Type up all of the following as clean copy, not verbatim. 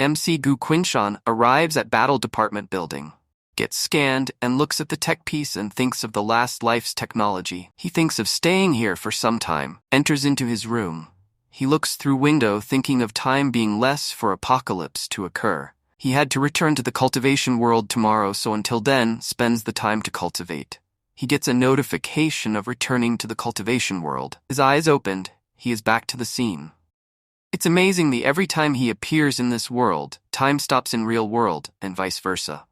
MC Gu Quinshan arrives at Battle Department building, gets scanned, and looks at the tech piece and thinks of the last life's technology. He thinks of staying here for some time, enters into his room. He looks through window thinking of time being less for apocalypse to occur. He had to return to the cultivation world tomorrow, so until then, spends the time to cultivate. He gets a notification of returning to the cultivation world. His eyes opened, he is back to the scene. It's amazing that every time he appears in this world, time stops in real world, and vice versa.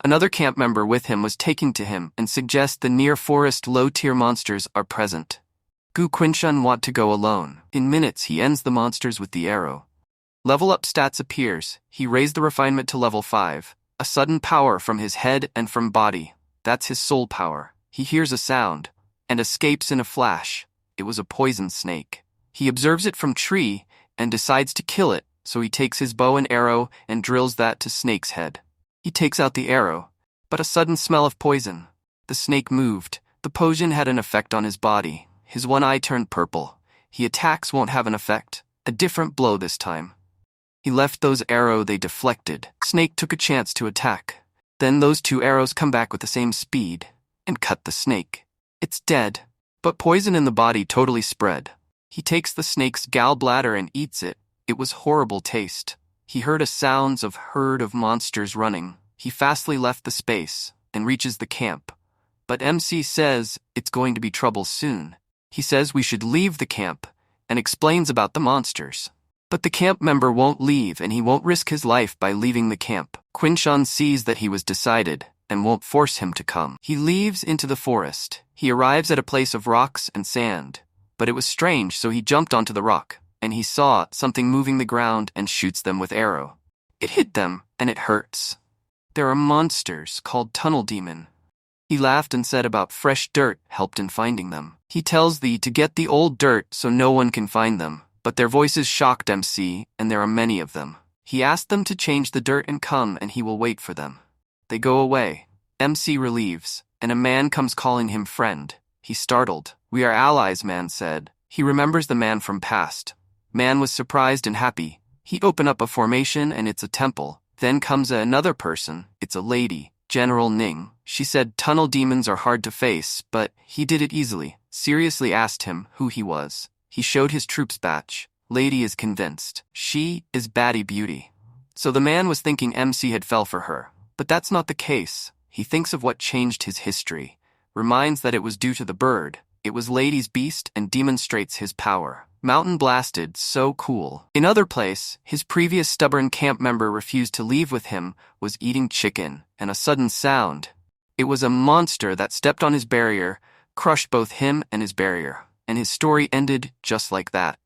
Another camp member with him was taken to him and suggests the near forest low-tier monsters are present. Gu Quinshan want to go alone. In minutes he ends the monsters with the arrow. Level up stats appears. He raised the refinement to level 5. A sudden power from his head and from body. That's his soul power. He hears a sound and escapes in a flash. It was a poison snake. He observes it from tree and decides to kill it, so he takes his bow and arrow and drills that to snake's head. He takes out the arrow, but a sudden smell of poison. The snake moved. The poison had an effect on his body. His one eye turned purple. He attacks won't have an effect. A different blow this time. He left those arrows, they deflected. Snake took a chance to attack. Then those 2 arrows come back with the same speed and cut the snake. It's dead, but poison in the body totally spread. He takes the snake's gallbladder and eats it. It was horrible taste. He heard a sounds of herd of monsters running. He fastly left the space and reaches the camp. But MC says it's going to be trouble soon. He says we should leave the camp and explains about the monsters. But the camp member won't leave and he won't risk his life by leaving the camp. Quinshan sees that he was decided and won't force him to come. He leaves into the forest. He arrives at a place of rocks and sand. But it was strange, so he jumped onto the rock, and he saw something moving the ground and shoots them with arrow. It hit them, and it hurts. There are monsters called tunnel demon. He laughed and said about fresh dirt helped in finding them. He tells thee to get the old dirt so no one can find them, but their voices shocked MC, and there are many of them. He asked them to change the dirt and come, and he will wait for them. They go away. MC relieves, and a man comes calling him friend. He's startled. We are allies, man said. He remembers the man from past. Man was surprised and happy. He opened up a formation and it's a temple. Then comes another person. It's a lady, General Ning. She said tunnel demons are hard to face, but he did it easily. Seriously asked him who he was. He showed his troops badge. Lady is convinced. She is baddie beauty. So the man was thinking MC had fell for her. But that's not the case. He thinks of what changed his history. Reminds that it was due to the bird. It was Lady's beast and demonstrates his power. Mountain blasted, so cool. In other place, his previous stubborn camp member refused to leave with him, was eating chicken, and a sudden sound. It was a monster that stepped on his barrier, crushed both him and his barrier, and his story ended just like that.